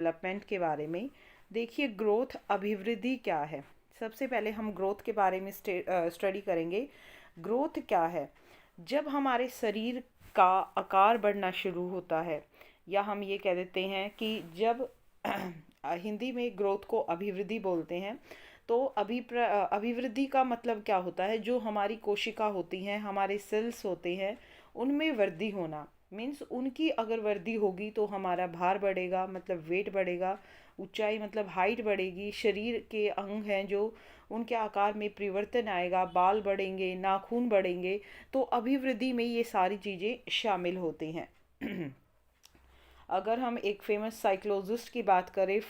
Development के बारे में। देखिए, ग्रोथ अभिवृद्धि क्या है। सबसे पहले हम ग्रोथ के बारे में स्टडी करेंगे। ग्रोथ क्या है? जब हमारे शरीर का आकार बढ़ना शुरू होता है, या हम ये कह देते हैं कि जब हिंदी में ग्रोथ को अभिवृद्धि बोलते हैं। तो अभिवृद्धि का मतलब क्या होता है? जो हमारी कोशिका होती हैं, हमारे सेल्स होते हैं, उनमें वृद्धि होना। मीन्स उनकी अगर वृद्धि होगी तो हमारा भार बढ़ेगा, मतलब वेट बढ़ेगा। ऊंचाई मतलब हाइट बढ़ेगी। शरीर के अंग हैं जो, उनके आकार में परिवर्तन आएगा, बाल बढ़ेंगे, नाखून बढ़ेंगे। तो अभिवृद्धि में ये सारी चीज़ें शामिल होती हैं। अगर हम एक फेमस साइकोलॉजिस्ट की बात करें,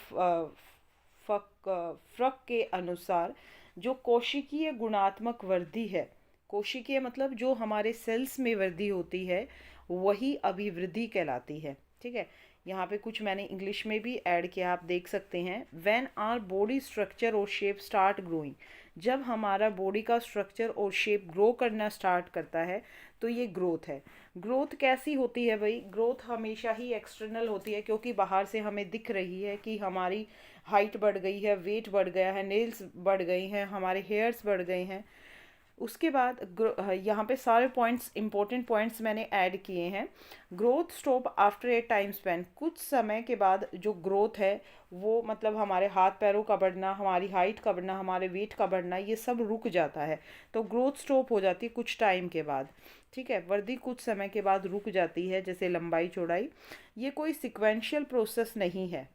फ्रक के अनुसार, जो कोशिकीय गुणात्मक वृद्धि है, कोशिकीय मतलब जो हमारे सेल्स में वृद्धि होती है, वही अभिवृद्धि कहलाती है। ठीक है, यहाँ पे कुछ मैंने इंग्लिश में भी ऐड किया, आप देख सकते हैं। व्हेन आवर बॉडी स्ट्रक्चर और शेप स्टार्ट ग्रोइंग, जब हमारा बॉडी का स्ट्रक्चर और शेप ग्रो करना स्टार्ट करता है, तो ये ग्रोथ है। ग्रोथ कैसी होती है भाई? ग्रोथ हमेशा ही एक्सटर्नल होती है, क्योंकि बाहर से हमें दिख रही है कि हमारी हाइट बढ़ गई है, वेट बढ़ गया है, नेल्स बढ़ गई हैं, हमारे हेयर्स बढ़ गए हैं। उसके बाद यहाँ पे सारे पॉइंट्स, इंपॉर्टेंट पॉइंट्स मैंने ऐड किए हैं। Growth stop after a time Spain, कुछ समय के बाद जो ग्रोथ है वो, मतलब हमारे हाथ पैरों का बढ़ना, हमारी हाइट का बढ़ना, हमारे वेट का बढ़ना, ये सब रुक जाता है। तो ग्रोथ स्टॉप हो जाती है कुछ टाइम के बाद। ठीक है, वृद्धि कुछ समय के बाद रुक जाती है, जैसे लंबाई चौड़ाई। ये कोई सिक्वेंशियल प्रोसेस नहीं है।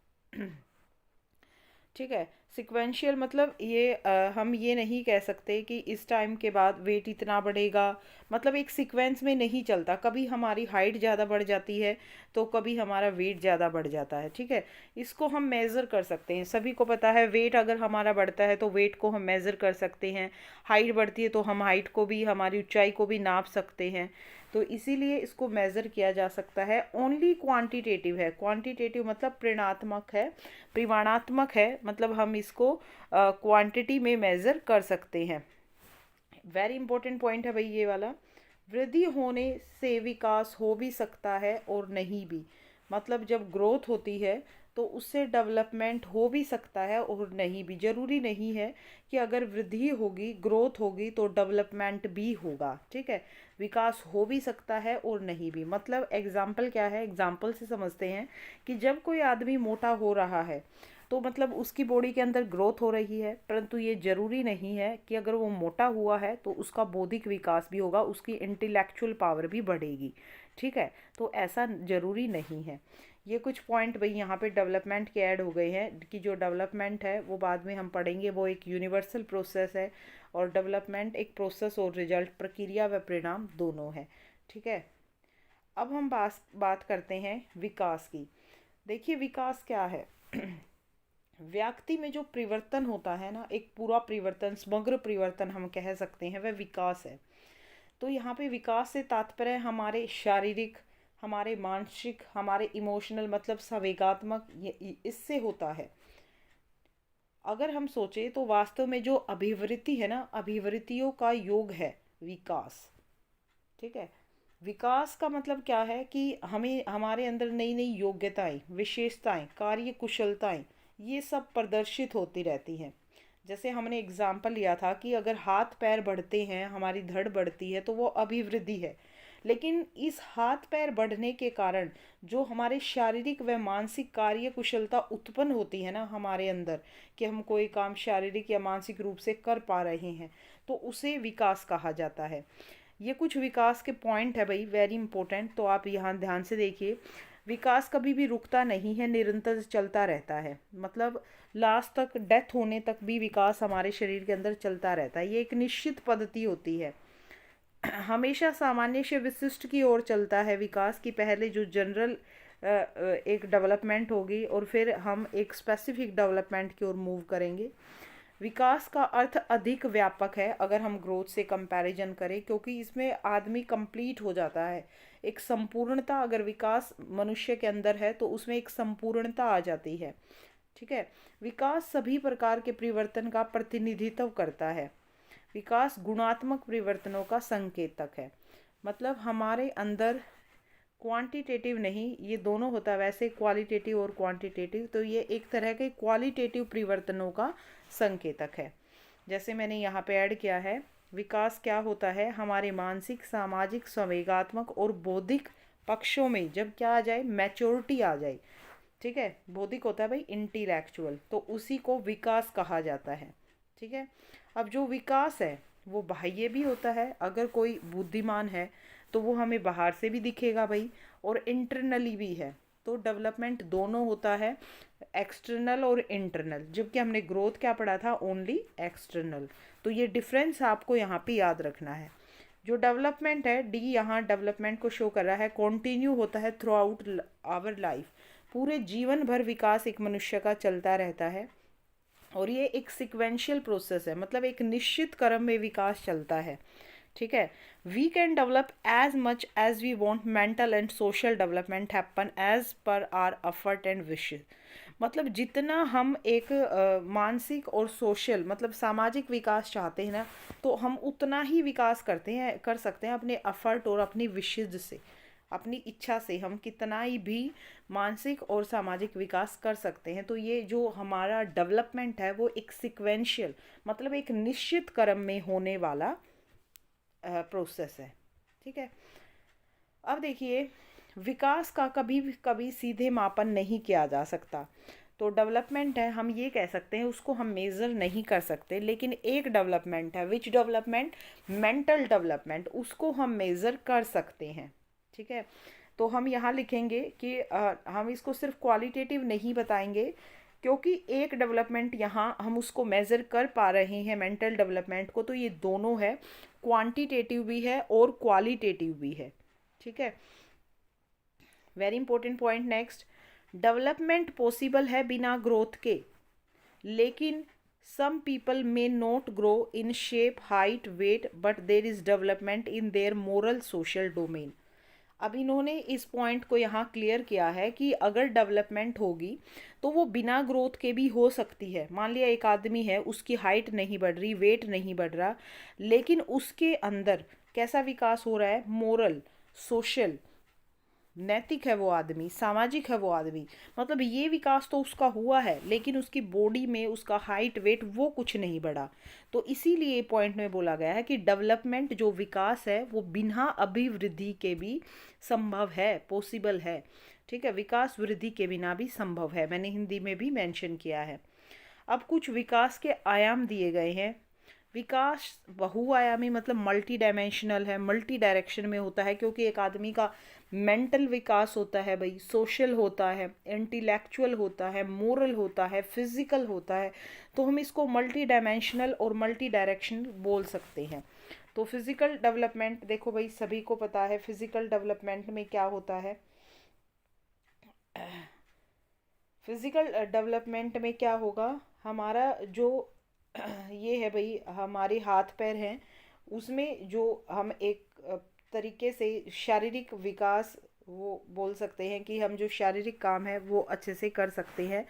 ठीक है, सिक्वेंशियल मतलब ये हम ये नहीं कह सकते कि इस टाइम के बाद वेट इतना बढ़ेगा। मतलब एक सीक्वेंस में नहीं चलता, कभी हमारी हाइट ज़्यादा बढ़ जाती है तो कभी हमारा वेट ज़्यादा बढ़ जाता है। ठीक है, इसको हम मेज़र कर सकते हैं। सभी को पता है, वेट अगर हमारा बढ़ता है तो वेट को हम मेज़र कर सकते हैं। हाइट बढ़ती है तो हम हाइट को भी, हमारी ऊंचाई को भी नाप सकते हैं। तो इसीलिए इसको मेज़र किया जा सकता है। ओनली क्वांटिटेटिव है। क्वांटिटेटिव मतलब परिमाणात्मक है। परिमाणात्मक है मतलब हम इसको क्वांटिटी में मेज़र कर सकते हैं। वेरी इंपॉर्टेंट पॉइंट है भाई ये वाला। वृद्धि होने से विकास हो भी सकता है और नहीं भी। मतलब जब ग्रोथ होती है तो उससे डेवलपमेंट हो भी सकता है और नहीं भी। जरूरी नहीं है कि अगर वृद्धि होगी, ग्रोथ होगी, तो डेवलपमेंट भी होगा। ठीक है, विकास हो भी सकता है और नहीं भी। मतलब एग्जाम्पल क्या है? एग्जाम्पल से समझते हैं कि जब कोई आदमी मोटा हो रहा है तो मतलब उसकी बॉडी के अंदर ग्रोथ हो रही है, परंतु ये जरूरी नहीं है कि अगर वो मोटा हुआ है तो उसका बौद्धिक विकास भी होगा, उसकी इंटेलेक्चुअल पावर भी बढ़ेगी। ठीक है, तो ऐसा जरूरी नहीं है। ये कुछ पॉइंट भाई यहाँ पे डेवलपमेंट के ऐड हो गए हैं कि जो डेवलपमेंट है वो बाद में हम पढ़ेंगे, वो एक यूनिवर्सल प्रोसेस है। और डेवलपमेंट एक प्रोसेस और रिजल्ट, प्रक्रिया व परिणाम दोनों है। ठीक है, अब हम बात करते हैं विकास की। देखिए, विकास क्या है? व्यक्ति में जो परिवर्तन होता है ना, एक पूरा परिवर्तन, समग्र परिवर्तन हम कह सकते हैं, वह विकास है। तो यहाँ पे विकास से तात्पर्य हमारे शारीरिक, हमारे मानसिक, हमारे इमोशनल मतलब संवेगात्मक, इससे होता है। अगर हम सोचे तो वास्तव में जो अभिवृत्ति है ना, अभिवृत्तियों का योग है विकास। ठीक है, विकास का मतलब क्या है कि हमें, हमारे अंदर नई नई योग्यताएं, विशेषताएं, कार्य कुशलताएं, ये सब प्रदर्शित होती रहती हैं। जैसे हमने एग्जाम्पल लिया था कि अगर हाथ पैर बढ़ते हैं, हमारी धड़ बढ़ती है, तो वो अभिवृद्धि है। लेकिन इस हाथ पैर बढ़ने के कारण जो हमारे शारीरिक व मानसिक कार्य कुशलता उत्पन्न होती है ना हमारे अंदर, कि हम कोई काम शारीरिक या मानसिक रूप से कर पा रहे हैं, तो उसे विकास कहा जाता है। ये कुछ विकास के पॉइंट है भाई, वेरी इंपॉर्टेंट। तो आप यहाँ ध्यान से देखिए, विकास कभी भी रुकता नहीं है, निरंतर चलता रहता है। मतलब लास्ट तक, डेथ होने तक भी विकास हमारे शरीर के अंदर चलता रहता है। ये एक निश्चित पद्धति होती है, हमेशा सामान्य से विशिष्ट की ओर चलता है विकास की। पहले जो जनरल एक डेवलपमेंट होगी और फिर हम एक स्पेसिफिक डेवलपमेंट की ओर मूव करेंगे। विकास का अर्थ अधिक व्यापक है अगर हम ग्रोथ से कंपैरिजन करें, क्योंकि इसमें आदमी कंप्लीट हो जाता है। एक संपूर्णता, अगर विकास मनुष्य के अंदर है तो उसमें एक संपूर्णता आ जाती है। ठीक है, विकास सभी प्रकार के परिवर्तन का प्रतिनिधित्व करता है। विकास गुणात्मक परिवर्तनों का संकेतक है। मतलब हमारे अंदर क्वांटिटेटिव नहीं, ये दोनों होता है वैसे, क्वालिटेटिव और क्वांटिटेटिव, तो ये एक तरह के क्वालिटेटिव परिवर्तनों का संकेतक है। जैसे मैंने यहाँ पे ऐड किया है, विकास क्या होता है, हमारे मानसिक, सामाजिक, संवेगात्मक और बौद्धिक पक्षों में जब क्या आ जाए, मैच्योरिटी आ जाए। ठीक है, बौद्धिक होता है भाई इंटेलेक्चुअल, तो उसी को विकास कहा जाता है। ठीक है, अब जो विकास है वो बाह्य भी होता है, अगर कोई बुद्धिमान है तो वो हमें बाहर से भी दिखेगा भाई, और इंटरनली भी है। तो डेवलपमेंट दोनों होता है, एक्सटर्नल और इंटरनल, जबकि हमने ग्रोथ क्या पढ़ा था, ओनली एक्सटर्नल। तो ये डिफरेंस आपको यहाँ पे याद रखना है। जो डेवलपमेंट है, डी यहाँ डेवलपमेंट को शो कर रहा है, कॉन्टिन्यू होता है थ्रू आउट आवर लाइफ, पूरे जीवन भर विकास एक मनुष्य का चलता रहता है, और ये एक सिक्वेंशियल प्रोसेस है, मतलब एक निश्चित क्रम में विकास चलता है। ठीक है, we can develop as much as we want, mental and social development happen as per our effort and wishes. मतलब जितना हम एक मानसिक और सोशल मतलब सामाजिक विकास चाहते हैं ना, तो हम उतना ही विकास कर सकते हैं अपने एफर्ट और अपनी विशेष से, अपनी इच्छा से हम कितना ही भी मानसिक और सामाजिक विकास कर सकते हैं। तो ये जो हमारा डेवलपमेंट है वो एक सिक्वेंशियल मतलब एक निश्चित क्रम में होने वाला प्रोसेस है। ठीक है, अब देखिए, विकास का कभी कभी सीधे मापन नहीं किया जा सकता। तो डेवलपमेंट है, हम ये कह सकते हैं उसको हम मेज़र नहीं कर सकते, लेकिन एक डेवलपमेंट है, विच डेवलपमेंट, मेंटल डेवलपमेंट, उसको हम मेज़र कर सकते हैं। ठीक है, तो हम यहाँ लिखेंगे कि हम इसको सिर्फ क्वालिटेटिव नहीं बताएंगे, क्योंकि एक डेवलपमेंट यहाँ हम उसको मेज़र कर पा रहे हैं मेंटल डेवलपमेंट को, तो ये दोनों है, क्वांटिटेटिव भी है और क्वालिटेटिव भी है। ठीक है, very important point next, development possible है बिना ग्रोथ के, लेकिन some people may not grow in shape, height, weight, but there is development in their moral social domain. अब इन्होंने इस पॉइंट को यहाँ क्लियर किया है कि अगर डेवलपमेंट होगी तो वो बिना ग्रोथ के भी हो सकती है। मान लिया एक आदमी है, उसकी हाइट नहीं बढ़ रही, वेट नहीं बढ़ रहा, लेकिन उसके अंदर कैसा विकास हो रहा है, मोरल, सोशल, नैतिक है वो आदमी, सामाजिक है वो आदमी, मतलब ये विकास तो उसका हुआ है, लेकिन उसकी बॉडी में उसका हाइट वेट वो कुछ नहीं बढ़ा। तो इसीलिए पॉइंट में बोला गया है कि डेवलपमेंट जो विकास है वो बिना अभिवृद्धि के भी संभव है, पॉसिबल है। ठीक है, विकास वृद्धि के बिना भी संभव है, मैंने हिंदी में भी मेंशन किया है। अब कुछ विकास के आयाम दिए गए हैं। विकास बहुआयामी मतलब मल्टी डायमेंशनल है, मल्टी डायरेक्शन में होता है, क्योंकि एक आदमी का मेंटल विकास होता है भाई, सोशल होता है, इंटेलेक्चुअल होता है, मोरल होता है, फिजिकल होता है, तो हम इसको मल्टी डायमेंशनल और मल्टी डायरेक्शन बोल सकते हैं। तो फिजिकल डेवलपमेंट देखो भाई, सभी को पता है फिजिकल डेवलपमेंट में क्या होता है। फिजिकल डेवलपमेंट में क्या होगा, हमारा जो ये है भाई, हमारे हाथ पैर हैं, उसमें जो हम एक तरीके से शारीरिक विकास वो बोल सकते हैं कि हम जो शारीरिक काम है वो अच्छे से कर सकते हैं।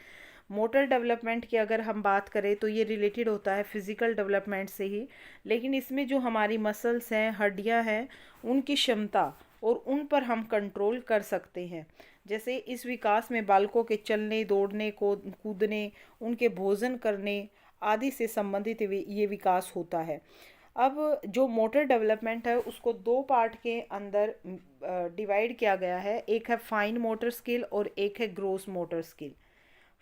मोटर डेवलपमेंट की अगर हम बात करें तो ये रिलेटेड होता है फिज़िकल डेवलपमेंट से ही, लेकिन इसमें जो हमारी मसल्स हैं, हड्डियां हैं, उनकी क्षमता और उन पर हम कंट्रोल कर सकते हैं। जैसे इस विकास में बालकों के चलने, दौड़ने, को कूदने, उनके भोजन करने आदि से संबंधित ये विकास होता है। अब जो मोटर डेवलपमेंट है उसको दो पार्ट के अंदर डिवाइड किया गया है, एक है फाइन मोटर स्किल और एक है gross motor skill.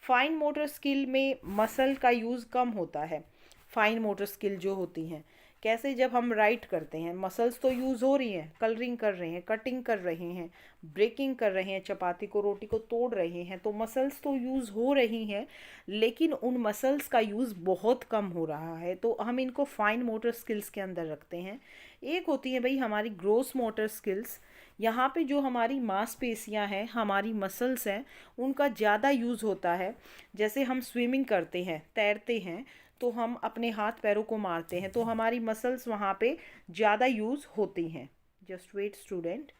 Fine motor skill में मसल का यूज़ कम होता है। फाइन मोटर स्किल जो होती हैं, कैसे, जब हम राइट करते हैं मसल्स तो यूज़ हो रही हैं, कलरिंग कर रहे हैं, कटिंग कर रहे हैं, ब्रेकिंग कर रहे हैं, चपाती को रोटी को तोड़ रहे हैं, तो मसल्स तो यूज़ हो रही हैं, लेकिन उन मसल्स का यूज़ बहुत कम हो रहा है, तो हम इनको फाइन मोटर स्किल्स के अंदर रखते हैं। एक होती है भाई हमारी ग्रोस मोटर स्किल्स, यहाँ पे जो हमारी मांसपेशियाँ हैं, हमारी मसल्स हैं, उनका ज़्यादा यूज़ होता है। जैसे हम स्विमिंग करते हैं, तैरते हैं, तो हम अपने हाथ पैरों को मारते हैं, तो हमारी मसल्स वहाँ पे ज़्यादा यूज़ होती हैं। जस्ट वेट स्टूडेंट,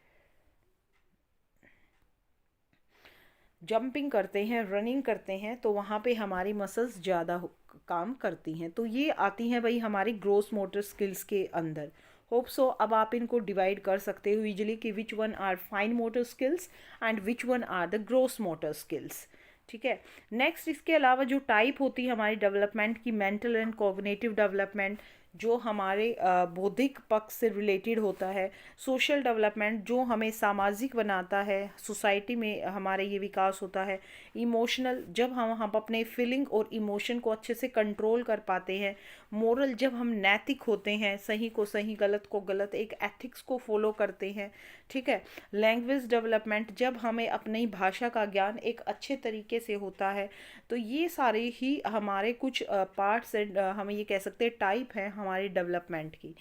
जंपिंग करते हैं, रनिंग करते हैं, तो वहाँ पे हमारी मसल्स ज़्यादा काम करती हैं। तो ये आती हैं भाई हमारी ग्रोस मोटर स्किल्स के अंदर। होप सो अब आप इनको डिवाइड कर सकते हो इजिली कि which one are fine motor skills and which one are the gross motor skills. ठीक है। नेक्स्ट इसके अलावा जो टाइप होती है हमारी डेवलपमेंट की, मेंटल एंड कॉग्निटिव डेवलपमेंट जो हमारे बौद्धिक पक्ष से रिलेटेड होता है, सोशल डेवलपमेंट जो हमें सामाजिक बनाता है, सोसाइटी में हमारे ये विकास होता है, इमोशनल जब हम अपने फीलिंग और इमोशन को अच्छे से कंट्रोल कर पाते हैं, मोरल जब हम नैतिक होते हैं, सही को सही गलत को गलत, एक एथिक्स को फॉलो करते हैं। ठीक है। लैंग्वेज डेवलपमेंट जब हमें अपनी भाषा का ज्ञान एक अच्छे तरीके से होता है। तो ये सारे ही हमारे कुछ पार्ट्स एंड हम ये कह सकते हैं टाइप हैं हमारी डेवलपमेंट की।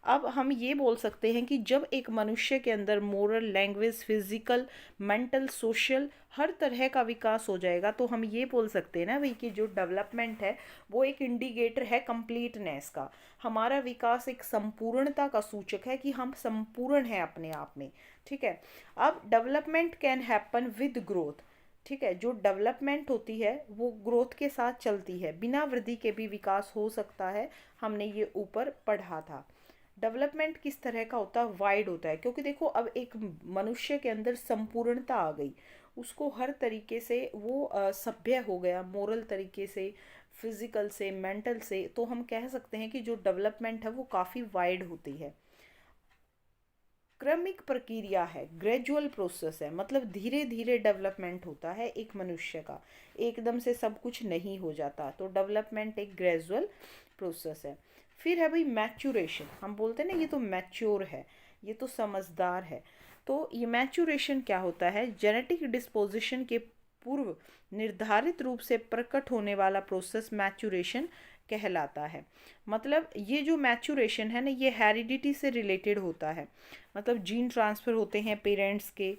अब हम ये बोल सकते हैं कि जब एक मनुष्य के अंदर moral, language, physical, mental, social हर तरह का विकास हो जाएगा तो हम ये बोल सकते हैं ना भाई कि जो डेवलपमेंट है वो एक इंडिकेटर है कंप्लीटनेस का। हमारा विकास एक संपूर्णता का सूचक है कि हम संपूर्ण हैं अपने आप में। ठीक है। अब development can happen with growth. ठीक है। जो डेवलपमेंट होती है वो ग्रोथ के साथ चलती है, बिना वृद्धि के भी विकास हो सकता है, हमने ये ऊपर पढ़ा था। डेवलपमेंट किस तरह का होता है? वाइड होता है, क्योंकि देखो अब एक मनुष्य के अंदर संपूर्णता आ गई, उसको हर तरीके से वो सभ्य हो गया, मोरल तरीके से, फिजिकल से, मेंटल से, तो हम कह सकते हैं कि जो डेवलपमेंट है वो काफ़ी वाइड होती है। क्रमिक प्रक्रिया है, ग्रेजुअल प्रोसेस है, मतलब धीरे धीरे डेवलपमेंट होता है एक मनुष्य का, एकदम से सब कुछ नहीं हो जाता। तो डेवलपमेंट एक ग्रेजुअल प्रोसेस है। फिर है भाई मैच्योरेशन, हम बोलते हैं ना ये तो मैच्योर है, ये तो समझदार है। तो ये मैच्योरेशन क्या होता है? जेनेटिक डिस्पोजिशन के पूर्व निर्धारित रूप से प्रकट होने वाला प्रोसेस मैच्योरेशन कहलाता है। मतलब ये जो मैच्योरेशन है ना ये हेरिडिटी से रिलेटेड होता है, मतलब जीन ट्रांसफ़र होते हैं पेरेंट्स के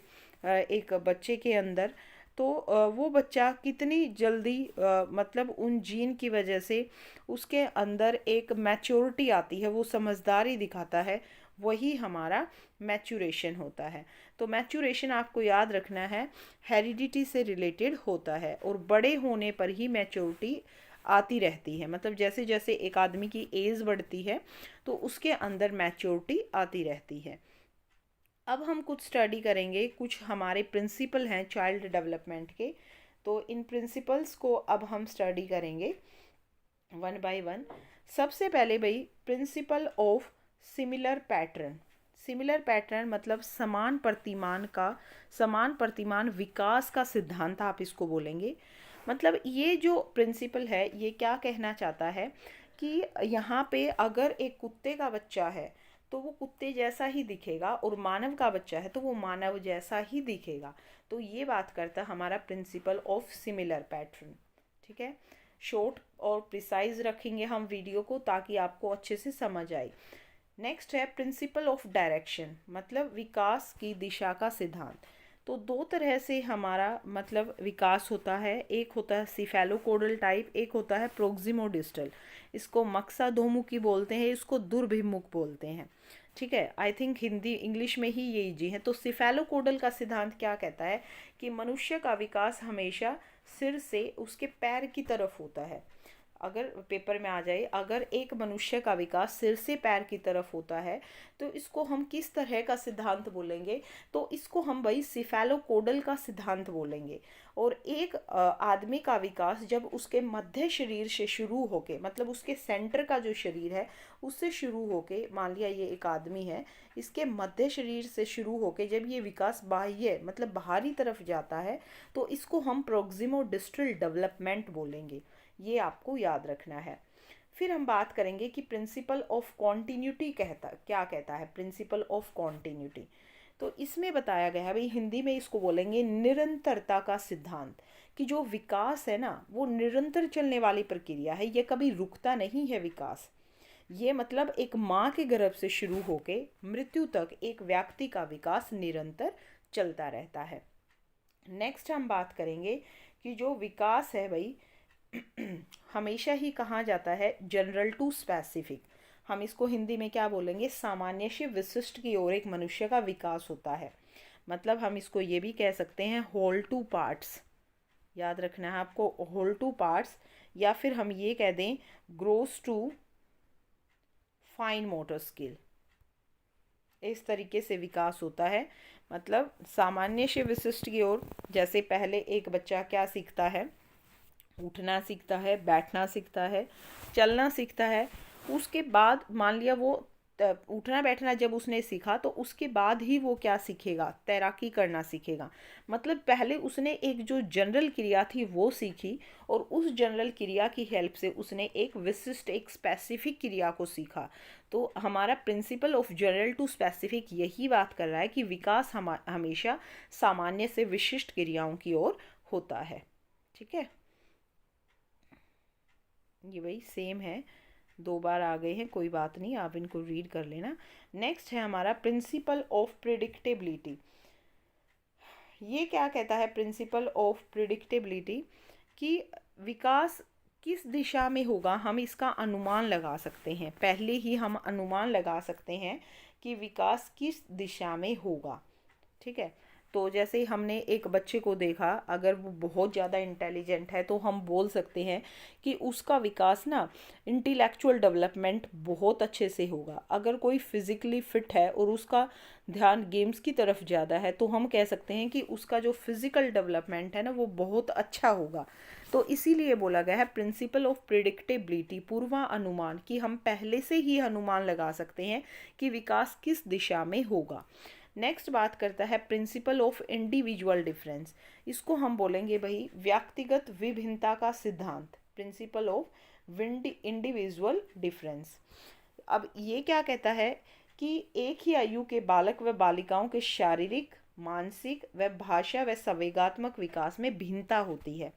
एक बच्चे के अंदर। तो वो बच्चा कितनी जल्दी मतलब उन जीन की वजह से उसके अंदर एक मैच्योरिटी आती है, वो समझदारी दिखाता है, वही हमारा मैच्योरेशन होता है। तो मैच्योरेशन आपको याद रखना है हेरिडिटी से रिलेटेड होता है, और बड़े होने पर ही मैच्योरिटी आती रहती है। मतलब जैसे जैसे एक आदमी की एज बढ़ती है तो उसके अंदर मैच्योरिटी आती रहती है। अब हम कुछ स्टडी करेंगे, कुछ हमारे प्रिंसिपल हैं चाइल्ड डेवलपमेंट के। तो इन प्रिंसिपल्स को अब हम स्टडी करेंगे वन बाय वन। सबसे पहले भाई principle of similar pattern. Similar pattern मतलब समान प्रतिमान विकास का सिद्धांत आप इसको बोलेंगे। मतलब ये जो प्रिंसिपल है ये क्या कहना चाहता है कि यहाँ पे अगर एक कुत्ते का बच्चा है तो वो कुत्ते जैसा ही दिखेगा, और मानव का बच्चा है तो वो मानव जैसा ही दिखेगा। तो ये बात करता है हमारा प्रिंसिपल ऑफ सिमिलर पैटर्न। ठीक है। शॉर्ट और प्रिसाइज रखेंगे हम वीडियो को ताकि आपको अच्छे से समझ आए। नेक्स्ट है प्रिंसिपल ऑफ डायरेक्शन, मतलब विकास की दिशा का सिद्धांत। तो दो तरह से हमारा मतलब विकास होता है, एक होता है सिफेलोकोडल टाइप, एक होता है प्रोक्सिमोडिस्टल। इसको मक्साधोमुखी बोलते हैं, इसको दुर्भिमुख बोलते हैं। ठीक है। आई थिंक हिंदी इंग्लिश में ही ये जी है। तो सिफेलोकोडल का सिद्धांत क्या कहता है कि मनुष्य का विकास हमेशा सिर से उसके पैर की तरफ होता है। अगर पेपर में आ जाए, अगर एक मनुष्य का विकास सिर से पैर की तरफ होता है तो इसको हम किस तरह का सिद्धांत बोलेंगे? तो इसको हम भाई सिफेलोकोडल का सिद्धांत बोलेंगे। और एक आदमी का विकास जब उसके मध्य शरीर से शुरू होके, मतलब उसके सेंटर का जो शरीर है उससे शुरू होके, मान लिया ये एक आदमी है, इसके मध्य शरीर से शुरू होके जब ये विकास बाह्य मतलब बाहरी तरफ जाता है तो इसको हम प्रोक्सिमोडिस्टल डेवलपमेंट बोलेंगे। ये आपको याद रखना है। फिर हम बात करेंगे कि प्रिंसिपल ऑफ कॉन्टिन्यूटी क्या कहता है। प्रिंसिपल ऑफ कॉन्टिन्यूटी तो इसमें बताया गया है भाई, हिंदी में इसको बोलेंगे निरंतरता का सिद्धांत, कि जो विकास है ना वो निरंतर चलने वाली प्रक्रिया है, ये कभी रुकता नहीं है विकास। ये मतलब एक माँ के गर्भ से शुरू होके मृत्यु तक एक व्यक्ति का विकास निरंतर चलता रहता है। नेक्स्ट हम बात करेंगे कि जो विकास है भाई हमेशा ही कहा जाता है जनरल टू स्पेसिफिक। हम इसको हिंदी में क्या बोलेंगे? सामान्य से विशिष्ट की ओर एक मनुष्य का विकास होता है। मतलब हम इसको ये भी कह सकते हैं होल टू पार्ट्स, याद रखना है आपको, होल टू पार्ट्स, या फिर हम ये कह दें gross to fine motor skill. इस तरीके से विकास होता है। मतलब सामान्य से विशिष्ट की ओर, जैसे पहले एक बच्चा क्या सीखता है, उठना सीखता है, बैठना सीखता है, चलना सीखता है। उसके बाद मान लिया वो उठना बैठना जब उसने सीखा तो उसके बाद ही वो क्या सीखेगा, तैराकी करना सीखेगा। मतलब पहले उसने एक जो जनरल क्रिया थी वो सीखी, और उस जनरल क्रिया की हेल्प से उसने एक विशिष्ट, एक स्पेसिफिक क्रिया को सीखा। तो हमारा principle of general to specific यही बात कर रहा है कि विकास हमेशा सामान्य से विशिष्ट क्रियाओं की ओर होता है। ठीक है, ये वही सेम है, दो बार आ गए हैं, कोई बात नहीं, आप इनको रीड कर लेना। नेक्स्ट है हमारा प्रिंसिपल ऑफ प्रिडिक्टेबिलिटी। ये क्या कहता है प्रिंसिपल ऑफ प्रिडिक्टेबिलिटी, कि विकास किस दिशा में होगा हम इसका अनुमान लगा सकते हैं। पहले ही हम अनुमान लगा सकते हैं कि विकास किस दिशा में होगा। ठीक है, तो जैसे हमने एक बच्चे को देखा, अगर वो बहुत ज़्यादा इंटेलिजेंट है तो हम बोल सकते हैं कि उसका विकास ना, इंटेलेक्चुअल डेवलपमेंट बहुत अच्छे से होगा। अगर कोई फिज़िकली फिट है और उसका ध्यान गेम्स की तरफ ज़्यादा है तो हम कह सकते हैं कि उसका जो फिज़िकल डेवलपमेंट है ना वो बहुत अच्छा होगा। तो इसीलिए बोला गया है प्रिंसिपल ऑफ प्रिडिक्टेबिलिटी, पूर्वानुमान, कि हम पहले से ही अनुमान लगा सकते हैं कि विकास किस दिशा में होगा। नेक्स्ट बात करता है प्रिंसिपल ऑफ इंडिविजुअल डिफरेंस। इसको हम बोलेंगे भाई व्यक्तिगत विभिन्नता का सिद्धांत, प्रिंसिपल ऑफ इंडिविजुअल डिफरेंस। अब ये क्या कहता है कि एक ही आयु के बालक व बालिकाओं के शारीरिक, मानसिक व भाषा व संवेगात्मक विकास में भिन्नता होती है।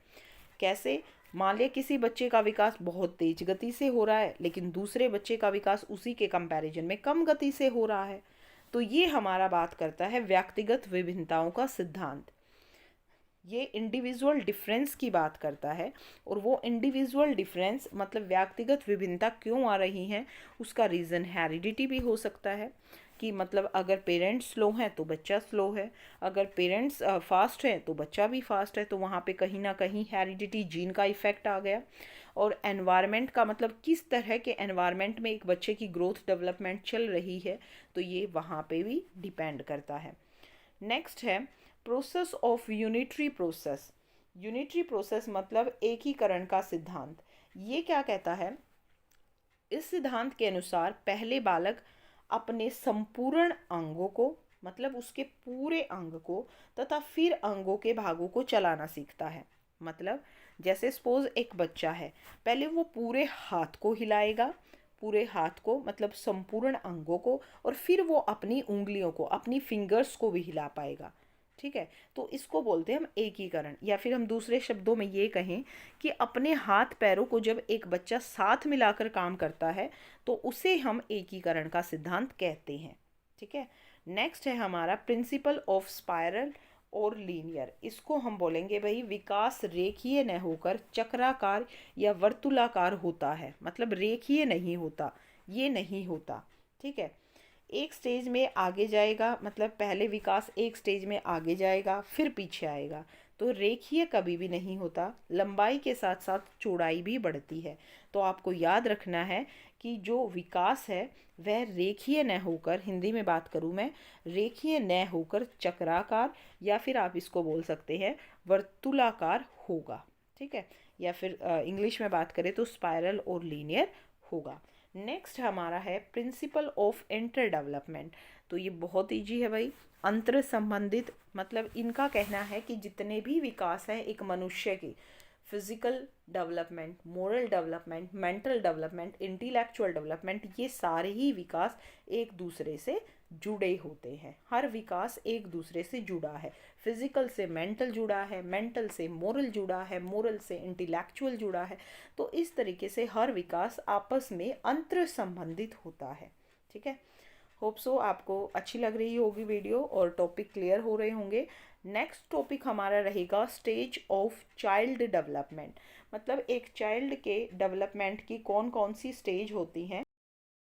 कैसे? मान लिया किसी बच्चे का विकास बहुत तेज गति से हो रहा है, लेकिन दूसरे बच्चे का विकास उसी के कंपैरिजन में कम गति से हो रहा है। तो ये हमारा बात करता है व्यक्तिगत विभिन्नताओं का सिद्धांत। ये इंडिविजुअल डिफरेंस की बात करता है, और वो इंडिविजुअल डिफरेंस मतलब व्यक्तिगत विभिन्नता क्यों आ रही हैं, उसका रीज़न हेरिडिटी भी हो सकता है, कि मतलब अगर पेरेंट्स स्लो हैं तो बच्चा स्लो है, अगर पेरेंट्स फास्ट हैं तो बच्चा भी फास्ट है। तो वहाँ पे कहीं ना कहीं हेरिडिटी, जीन का इफेक्ट आ गया। और एनवायरनमेंट का मतलब किस तरह के एनवायरनमेंट में एक बच्चे की ग्रोथ डेवलपमेंट चल रही है, तो ये वहाँ पे भी डिपेंड करता है। नेक्स्ट है process of unitary process. Unitary process मतलब एकीकरण का सिद्धांत। ये क्या कहता है? इस सिद्धांत के अनुसार पहले बालक अपने संपूर्ण अंगों को, मतलब उसके पूरे अंग को, तथा फिर अंगों के भागों को चलाना सीखता है। मतलब जैसे सपोज एक बच्चा है, पहले वो पूरे हाथ को हिलाएगा, पूरे हाथ को मतलब संपूर्ण अंगों को, और फिर वो अपनी उंगलियों को, अपनी फिंगर्स को भी हिला पाएगा। ठीक है, तो इसको बोलते हैं हम एकीकरण। या फिर हम दूसरे शब्दों में ये कहें कि अपने हाथ पैरों को जब एक बच्चा साथ मिलाकर काम करता है तो उसे हम एकीकरण का सिद्धांत कहते हैं। ठीक है, नेक्स्ट है हमारा प्रिंसिपल ऑफ स्पाइरल और लीनियर। इसको हम बोलेंगे भाई विकास रेखीय न होकर चक्राकार या वर्तुलाकार होता है। मतलब रेखीय नहीं होता, ये नहीं होता। ठीक है, एक स्टेज में आगे जाएगा, मतलब पहले विकास एक स्टेज में आगे जाएगा फिर पीछे आएगा। तो रेखीय कभी भी नहीं होता, लंबाई के साथ साथ चौड़ाई भी बढ़ती है। तो आपको याद रखना है कि जो विकास है वह रेखीय न होकर, हिंदी में बात करूँ मैं, रेखीय न होकर चक्राकार, या फिर आप इसको बोल सकते हैं वर्तुलाकार होगा। ठीक है, या फिर इंग्लिश में बात करें तो स्पाइरल और लीनियर होगा। नेक्स्ट हमारा है प्रिंसिपल ऑफ इंटर डेवलपमेंट। तो ये बहुत ईजी है भाई, अंतर संबंधित, मतलब इनका कहना है कि जितने भी विकास हैं एक मनुष्य के, physical development, moral development, mental development, intellectual development, ये सारे ही विकास एक दूसरे से जुड़े होते हैं। हर विकास एक दूसरे से जुड़ा है। फिजिकल से मेंटल जुड़ा है, मेंटल से मोरल जुड़ा है, मोरल से इंटेलेक्चुअल जुड़ा है। तो इस तरीके से हर विकास आपस में अंतर संबंधित होता है। ठीक है, होप सो आपको अच्छी लग रही होगी वीडियो और टॉपिक क्लियर हो रहे होंगे। नेक्स्ट टॉपिक हमारा रहेगा स्टेज ऑफ चाइल्ड डेवलपमेंट। मतलब एक चाइल्ड के डेवलपमेंट की कौन कौन सी स्टेज होती हैं